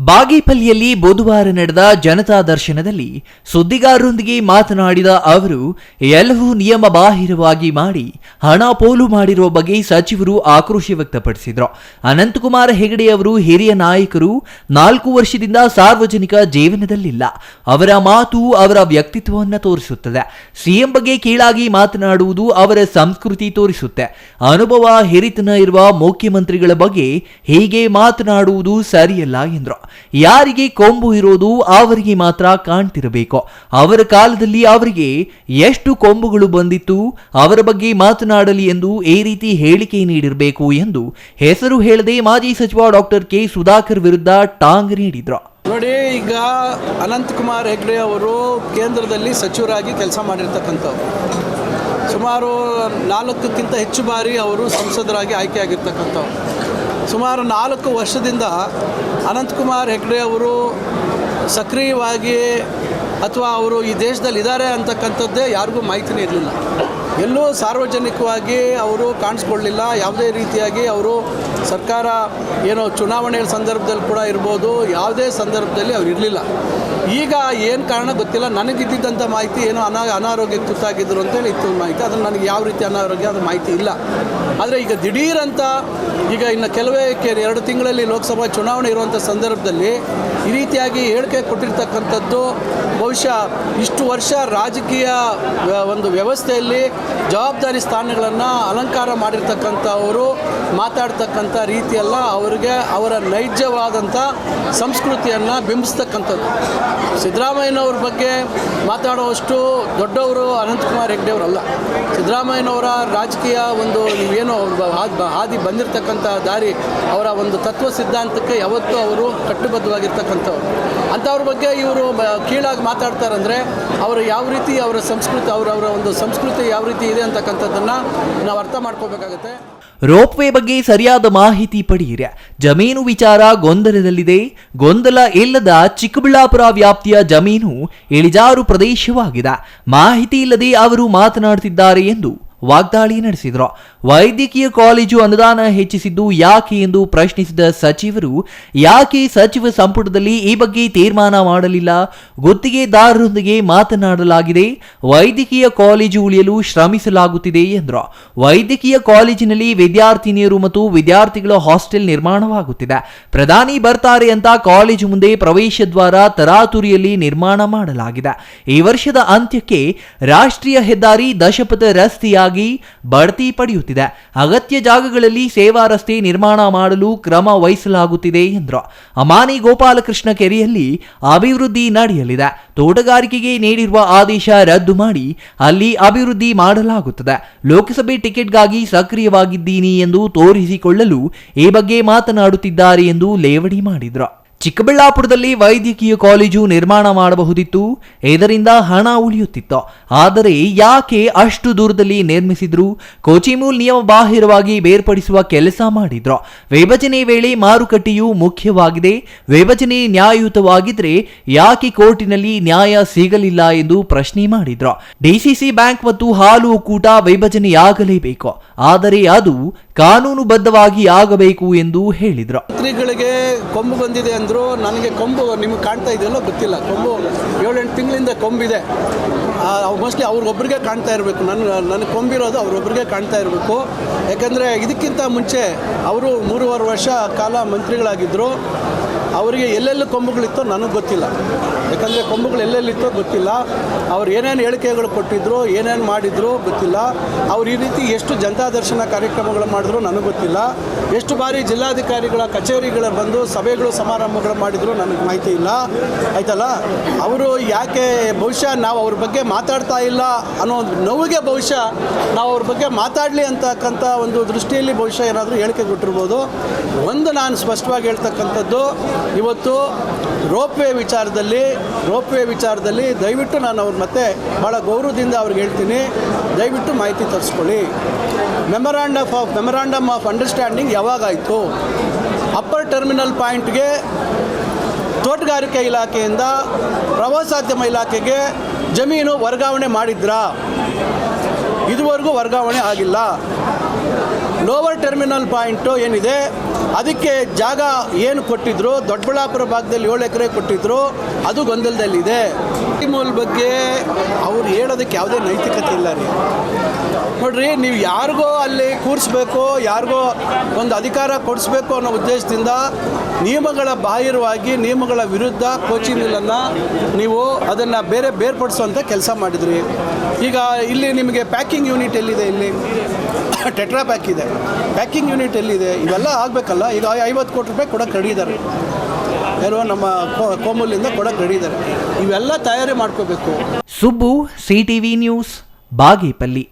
ಬಾಗೇಪಲ್ಲಿಯಲ್ಲಿ ಬುಧವಾರ ನಡೆದ ಜನತಾ ದರ್ಶನದಲ್ಲಿ ಸುದ್ದಿಗಾರರೊಂದಿಗೆ ಮಾತನಾಡಿದ ಅವರು ಎಲ್ಲವೂ ನಿಯಮ ಬಾಹಿರವಾಗಿ ಮಾಡಿ ಹಣ ಪೋಲು ಮಾಡಿರುವ ಬಗ್ಗೆ ಸಚಿವರು ಆಕ್ರೋಶ ವ್ಯಕ್ತಪಡಿಸಿದರು. ಅನಂತಕುಮಾರ ಹೆಗಡೆ ಅವರು ಹಿರಿಯ ನಾಯಕರು, 4 ವರ್ಷದಿಂದ ಸಾರ್ವಜನಿಕ ಜೀವನದಲ್ಲಿಲ್ಲ. ಅವರ ಮಾತು ಅವರ ವ್ಯಕ್ತಿತ್ವವನ್ನು ತೋರಿಸುತ್ತದೆ. ಸಿಎಂ ಬಗ್ಗೆ ಕೀಳಾಗಿ ಮಾತನಾಡುವುದು ಅವರ ಸಂಸ್ಕೃತಿ ತೋರಿಸುತ್ತೆ. ಅನುಭವ ಹಿರಿತನ ಇರುವ ಮುಖ್ಯಮಂತ್ರಿಗಳ ಬಗ್ಗೆ ಹೀಗೆ ಮಾತನಾಡುವುದು ಸರಿಯಲ್ಲ ಎಂದರು. ಯಾರಿಗೆ ಕೊಂಬು ಇರೋದು ಅವರಿಗೆ ಮಾತ್ರ ಕಾಣ್ತಿರಬೇಕು. ಅವರ ಕಾಲದಲ್ಲಿ ಅವರಿಗೆ ಎಷ್ಟು ಕೊಂಬುಗಳು ಬಂದಿತ್ತು, ಅವರ ಬಗ್ಗೆ ಮಾತನಾಡಲಿ ಎಂದು ಈ ರೀತಿ ಹೇಳಿಕೆ ನೀಡಿರಬೇಕು ಎಂದು ಹೆಸರು ಹೇಳದೆ ಮಾಜಿ ಸಚಿವ ಡಾಕ್ಟರ್ ಕೆ ಸುಧಾಕರ್ ವಿರುದ್ಧ ಟಾಂಗ್ ನೀಡಿದ್ರು. ನೋಡಿ, ಈಗ ಅನಂತಕುಮಾರ್ ಹೆಗಡೆ ಅವರು ಕೇಂದ್ರದಲ್ಲಿ ಸಚಿವರಾಗಿ ಕೆಲಸ ಮಾಡಿರ್ತಕ್ಕಂಥವ್ರು. ಸುಮಾರು 4ಕ್ಕಿಂತ ಹೆಚ್ಚು ಬಾರಿ ಅವರು ಸಂಸದರಾಗಿ ಆಯ್ಕೆಯಾಗಿರ್ತಕ್ಕಂಥವ್ರು. ಸುಮಾರು 4 ವರ್ಷದಿಂದ ಅನಂತಕುಮಾರ್ ಹೆಗಡೆ ಅವರು ಸಕ್ರಿಯವಾಗಿ ಅಥವಾ ಅವರು ಈ ದೇಶದಲ್ಲಿ ಇದ್ದಾರೆ ಅಂತಕ್ಕಂಥದ್ದೇ ಯಾರಿಗೂ ಮಾಹಿತಿನೇ ಇರಲಿಲ್ಲ. ಎಲ್ಲೂ ಸಾರ್ವಜನಿಕವಾಗಿ ಅವರು ಕಾಣಿಸ್ಕೊಳ್ಳಲಿಲ್ಲ. ಯಾವುದೇ ರೀತಿಯಾಗಿ ಅವರು ಸರ್ಕಾರ ಏನೋ ಚುನಾವಣೆಯ ಸಂದರ್ಭದಲ್ಲಿ ಕೂಡ ಇರ್ಬೋದು, ಯಾವುದೇ ಸಂದರ್ಭದಲ್ಲಿ ಅವ್ರು ಇರಲಿಲ್ಲ. ಈಗ ಏನು ಕಾರಣ ಗೊತ್ತಿಲ್ಲ. ನನಗಿದ್ದಂಥ ಮಾಹಿತಿ ಏನೋ ಅನಾರೋಗ್ಯಕ್ಕೆ ತುತ್ತಾಗಿದ್ದರು ಅಂತೇಳಿ ಇತ್ತು ಮಾಹಿತಿ. ಅದನ್ನು ನನಗೆ ಯಾವ ರೀತಿ ಅನಾರೋಗ್ಯ ಅದು ಮಾಹಿತಿ ಇಲ್ಲ. ಆದರೆ ಈಗ ದಿಢೀರಂತ ಈಗ ಇನ್ನು ಕೆಲವೇ 2 ತಿಂಗಳಲ್ಲಿ ಲೋಕಸಭಾ ಚುನಾವಣೆ ಇರುವಂಥ ಸಂದರ್ಭದಲ್ಲಿ ಈ ರೀತಿಯಾಗಿ ಹೇಳಿಕೆ ಕೊಟ್ಟಿರ್ತಕ್ಕಂಥದ್ದು ಬಹುಶಃ ಇಷ್ಟು ವರ್ಷ ರಾಜಕೀಯ ಒಂದು ವ್ಯವಸ್ಥೆಯಲ್ಲಿ ಜವಾಬ್ದಾರಿ ಸ್ಥಾನಗಳನ್ನು ಅಲಂಕಾರ ಮಾಡಿರ್ತಕ್ಕಂಥವರು ಮಾತಾಡ್ತಕ್ಕಂಥ ರೀತಿಯೆಲ್ಲ ಅವರಿಗೆ ಅವರ ನೈಜವಾದಂಥ ಸಂಸ್ಕೃತಿಯನ್ನು ಬಿಂಬಿಸ್ತಕ್ಕಂಥದ್ದು. ಸಿದ್ದರಾಮಯ್ಯನವ್ರ ಬಗ್ಗೆ ಮಾತಾಡುವಷ್ಟು ದೊಡ್ಡವರು ಅನಂತಕುಮಾರ್ ಹೆಗಡೆ ಅವರಲ್ಲ. ಸಿದ್ದರಾಮಯ್ಯನವರ ರಾಜಕೀಯ ಒಂದು ಏನು ಹಾದಿ ಬಂದಿರತಕ್ಕಂಥ ದಾರಿ, ಅವರ ಒಂದು ತತ್ವ ಸಿದ್ಧಾಂತಕ್ಕೆ ಯಾವತ್ತೂ ಅವರು ಕಟ್ಟುಬದ್ಧವಾಗಿರ್ತಕ್ಕಂಥವ್ರು. ಅಂಥವ್ರ ಬಗ್ಗೆ ಇವರು ಕೀಳಾಗಿ ಮಾತಾಡ್ತಾರಂದರೆ ಅವರು ಯಾವ ರೀತಿ ಅವರ ಸಂಸ್ಕೃತಿ ಅವರ ಒಂದು ಸಂಸ್ಕೃತಿ ಯಾವ ರೀತಿ ಇದೆ ಅಂತಕ್ಕಂಥದ್ದನ್ನು ನಾವು ಅರ್ಥ ಮಾಡ್ಕೋಬೇಕಾಗತ್ತೆ. ರೋಪ್ವೇ ಬಗ್ಗೆ ಸರಿಯಾದ ಮಾಹಿತಿ ಪಡೆಯಿರಿ. ಜಮೀನು ವಿಚಾರ ಗೊಂದಲದಲ್ಲಿದೆ. ಗೊಂದಲ ಇಲ್ಲದ ಚಿಕ್ಕಬಳ್ಳಾಪುರ ವ್ಯಾಪ್ತಿಯ ಜಮೀನು ಇಳಿಜಾರು ಪ್ರದೇಶವಾಗಿದೆ. ಮಾಹಿತಿ ಇಲ್ಲದೆ ಅವರು ಮಾತನಾಡುತ್ತಿದ್ದಾರೆ ಎಂದು ವಾಗ್ದಾಳಿ ನಡೆಸಿದರು. ವೈದ್ಯಕೀಯ ಕಾಲೇಜು ಅನುದಾನ ಹೆಚ್ಚಿಸಿದ್ದು ಯಾಕೆ ಎಂದು ಪ್ರಶ್ನಿಸಿದ ಸಚಿವರು, ಯಾಕೆ ಸಚಿವ ಸಂಪುಟದಲ್ಲಿ ಈ ಬಗ್ಗೆ ತೀರ್ಮಾನ ಮಾಡಲಿಲ್ಲ? ಗುತ್ತಿಗೆದಾರರೊಂದಿಗೆ ಮಾತನಾಡಲಾಗಿದೆ. ವೈದ್ಯಕೀಯ ಕಾಲೇಜು ಉಳಿಯಲು ಶ್ರಮಿಸಲಾಗುತ್ತಿದೆ ಎಂದರು. ವೈದ್ಯಕೀಯ ಕಾಲೇಜಿನಲ್ಲಿ ವಿದ್ಯಾರ್ಥಿನಿಯರು ಮತ್ತು ವಿದ್ಯಾರ್ಥಿಗಳ ಹಾಸ್ಟೆಲ್ ನಿರ್ಮಾಣವಾಗುತ್ತಿದೆ. ಪ್ರಧಾನಿ ಬರ್ತಾರೆ ಅಂತ ಕಾಲೇಜು ಮುಂದೆ ಪ್ರವೇಶ ದ್ವಾರ ತರಾತುರಿಯಲ್ಲಿ ನಿರ್ಮಾಣ ಮಾಡಲಾಗಿದೆ. ಈ ವರ್ಷದ ಅಂತ್ಯಕ್ಕೆ ರಾಷ್ಟ್ರೀಯ ಹೆದ್ದಾರಿ ದಶಪಥ ರಸ್ತೆಯಾಗಿ ಬಡ್ತಿ ಪಡೆಯುತ್ತಿದೆ. ಅಗತ್ಯ ಜಾಗಗಳಲ್ಲಿ ಸೇವಾ ರಸ್ತೆ ನಿರ್ಮಾಣ ಮಾಡಲು ಕ್ರಮ ವಹಿಸಲಾಗುತ್ತಿದೆ ಎಂದರು. ಅಮಾನಿ ಗೋಪಾಲಕೃಷ್ಣ ಕೆರೆಯಲ್ಲಿ ಅಭಿವೃದ್ಧಿ ನಡೆಯಲಿದೆ. ತೋಟಗಾರಿಕೆಗೆ ನೀಡಿರುವ ಆದೇಶ ರದ್ದು ಮಾಡಿ ಅಲ್ಲಿ ಅಭಿವೃದ್ಧಿ ಮಾಡಲಾಗುತ್ತದೆ. ಲೋಕಸಭೆ ಟಿಕೆಟ್ಗಾಗಿ ಸಕ್ರಿಯವಾಗಿದ್ದೀನಿ ಎಂದು ತೋರಿಸಿಕೊಳ್ಳಲು ಈ ಬಗ್ಗೆ ಮಾತನಾಡುತ್ತಿದ್ದಾರೆ ಎಂದು ಲೇವಡಿ ಮಾಡಿದ್ರು. ಚಿಕ್ಕಬಳ್ಳಾಪುರದಲ್ಲಿ ವೈದ್ಯಕೀಯ ಕಾಲೇಜು ನಿರ್ಮಾಣ ಮಾಡಬಹುದಿತ್ತು. ಇದರಿಂದ ಹಣ ಉಳಿಯುತ್ತಿತ್ತು. ಆದರೆ ಯಾಕೆ ಅಷ್ಟು ದೂರದಲ್ಲಿ ನಿರ್ಮಿಸಿದ್ರು? ಕೋಚಿಮೂಲ್ ನಿಯಮ ಬಾಹಿರವಾಗಿ ಬೇರ್ಪಡಿಸುವ ಕೆಲಸ ಮಾಡಿದ್ರು. ವಿಭಜನೆ ವೇಳೆ ಮಾರುಕಟ್ಟೆಯು ಮುಖ್ಯವಾಗಿದೆ. ವಿಭಜನೆ ನ್ಯಾಯಯುತವಾಗಿದ್ರೆ ಯಾಕೆ ಕೋರ್ಟಿನಲ್ಲಿ ನ್ಯಾಯ ಸಿಗಲಿಲ್ಲ ಎಂದು ಪ್ರಶ್ನೆ ಮಾಡಿದ್ರು. ಡಿಸಿಸಿ ಬ್ಯಾಂಕ್ ಮತ್ತು ಹಾಲು ಒಕ್ಕೂಟ ವಿಭಜನೆಯಾಗಲೇಬೇಕು, ಆದರೆ ಅದು ಕಾನೂನುಬದ್ಧವಾಗಿ ಆಗಬೇಕು ಎಂದು ಹೇಳಿದ್ರು. ಮಂತ್ರಿಗಳಿಗೆ ಕೊಂಬು ಬಂದಿದೆ ಅಂದರು. ನನಗೆ ಕೊಂಬು ನಿಮಗೆ ಕಾಣ್ತಾ ಇದೆಯಲ್ಲೋ ಗೊತ್ತಿಲ್ಲ. ಕೊಂಬು 7-8 ತಿಂಗಳಿಂದ ಕೊಂಬಿದೆ. ಮೋಸ್ಟ್ಲಿ ಅವ್ರಿಗೊಬ್ಬರಿಗೆ ಕಾಣ್ತಾ ಇರಬೇಕು. ನನಗೆ ಕೊಂಬಿರೋದು ಅವ್ರೊಬ್ಬರಿಗೆ ಕಾಣ್ತಾ ಇರಬೇಕು. ಯಾಕಂದರೆ ಇದಕ್ಕಿಂತ ಮುಂಚೆ ಅವರು 3.5 ವರ್ಷ ಕಾಲ ಮಂತ್ರಿಗಳಾಗಿದ್ದರು. ಅವರಿಗೆ ಎಲ್ಲೆಲ್ಲಿ ಕೊಂಬುಗಳಿತ್ತೋ ನನಗೆ ಗೊತ್ತಿಲ್ಲ. ಯಾಕಂದರೆ ಕೊಂಬುಗಳು ಎಲ್ಲೆಲ್ಲಿತ್ತೋ ಗೊತ್ತಿಲ್ಲ. ಅವ್ರು ಏನೇನು ಹೇಳಿಕೆಗಳು ಕೊಟ್ಟಿದ್ರು, ಏನೇನು ಮಾಡಿದ್ರು ಗೊತ್ತಿಲ್ಲ. ಅವ್ರು ಈ ರೀತಿ ಎಷ್ಟು ಜನತಾ ದರ್ಶನ ಕಾರ್ಯಕ್ರಮಗಳು ಮಾಡಿದ್ರು ನನಗೆ ಗೊತ್ತಿಲ್ಲ. ಎಷ್ಟು ಬಾರಿ ಜಿಲ್ಲಾಧಿಕಾರಿಗಳ ಕಚೇರಿಗಳ ಬಂದು ಸಭೆಗಳು ಸಮಾರಂಭಗಳು ಮಾಡಿದ್ರು ನನಗೆ ಮಾಹಿತಿ ಇಲ್ಲ. ಆಯ್ತಲ್ಲ, ಅವರು ಯಾಕೆ ಬಹುಶಃ ನಾವು ಅವ್ರ ಬಗ್ಗೆ ಮಾತಾಡ್ತಾ ಇಲ್ಲ ಅನ್ನೋ ಒಂದು ನೋವಿಗೆ ಬಹುಶಃ ನಾವು ಅವ್ರ ಬಗ್ಗೆ ಮಾತಾಡಲಿ ಅಂತಕ್ಕಂಥ ಒಂದು ದೃಷ್ಟಿಯಲ್ಲಿ ಬಹುಶಃ ಏನಾದರೂ ಹೇಳಿಕೆ ಕೊಟ್ಟಿರ್ಬೋದು. ಒಂದು ನಾನು ಸ್ಪಷ್ಟವಾಗಿ ಹೇಳ್ತಕ್ಕಂಥದ್ದು, ಇವತ್ತು ರೋಪ್ವೇ ವಿಚಾರದಲ್ಲಿ ದಯವಿಟ್ಟು ನಾನು ಅವ್ರು ಮತ್ತೆ ಭಾಳ ಗೌರವದಿಂದ ಅವ್ರಿಗೆ ಹೇಳ್ತೀನಿ, ದಯವಿಟ್ಟು ಮಾಹಿತಿ ತರಿಸ್ಕೊಳ್ಳಿ. ಮೆಮೊರಾಂಡಮ್ ಆಫ್ ಅಂಡರ್ಸ್ಟ್ಯಾಂಡಿಂಗ್ ಯಾವಾಗಾಯಿತು? ಅಪ್ಪರ್ ಟರ್ಮಿನಲ್ ಪಾಯಿಂಟ್ಗೆ ತೋಟಗಾರಿಕೆ ಇಲಾಖೆಯಿಂದ ಪ್ರವಾಸೋದ್ಯಮ ಇಲಾಖೆಗೆ ಜಮೀನು ವರ್ಗಾವಣೆ ಮಾಡಿದ್ರಾ? ಇದುವರೆಗೂ ವರ್ಗಾವಣೆ ಆಗಿಲ್ಲ. ಲೋವರ್ ಟರ್ಮಿನಲ್ ಪಾಯಿಂಟು ಏನಿದೆ ಅದಕ್ಕೆ ಜಾಗ ಏನು ಕೊಟ್ಟಿದ್ರು, ದೊಡ್ಡಬಳ್ಳಾಪುರ ಭಾಗದಲ್ಲಿ 7 ಎಕರೆ ಕೊಟ್ಟಿದ್ರು, ಅದು ಗೊಂದಲದಲ್ಲಿದೆ. ಈ ಮೂಲ ಬಗ್ಗೆ ಅವ್ರು ಹೇಳೋದಕ್ಕೆ ಯಾವುದೇ ನೈತಿಕತೆ ಇಲ್ಲ ರೀ. ನೋಡ್ರಿ, ನೀವು ಯಾರಿಗೋ ಅಲ್ಲಿ ಕೂರಿಸ್ಬೇಕು, ಯಾರಿಗೋ ಒಂದು ಅಧಿಕಾರ ಕೊಡಿಸ್ಬೇಕು ಅನ್ನೋ ಉದ್ದೇಶದಿಂದ ನಿಯಮಗಳ ಬಾಹಿರವಾಗಿ, ನಿಯಮಗಳ ವಿರುದ್ಧ ಕೋಚಿಂಗ್ ಮಿಲ್ಲನ್ನು ನೀವು ಅದನ್ನು ಬೇರ್ಪಡಿಸುವಂಥ ಕೆಲಸ ಮಾಡಿದ್ರಿ. ಈಗ ಇಲ್ಲಿ ನಿಮಗೆ ಪ್ಯಾಕಿಂಗ್ ಯೂನಿಟ್ ಎಲ್ಲಿದೆ? ಇಲ್ಲಿ ಟೆಟ್ರಾ ಪ್ಯಾಕ್ ಇದೆ, ಪ್ಯಾಕಿಂಗ್ ಯೂನಿಟ್ ಎಲ್ಲಿದೆ? ಇವೆಲ್ಲ ಆಗಬೇಕಲ್ಲ. ಈಗ 50 ಕೋಟಿ ರೂಪಾಯಿ ಕೊಡೋಕ್ಕೆ ರೆಡಿ ಇದ್ದಾರೆ, ಯಾರೋ ನಮ್ಮ ಕೋಮೂಲಿಂದ ಕೊಡೋಕ್ಕೆ ರೆಡಿ ಇದ್ದಾರೆ. ಇವೆಲ್ಲ ತಯಾರಿ ಮಾಡ್ಕೋಬೇಕು. Subbu, CTV news, Bagepalli.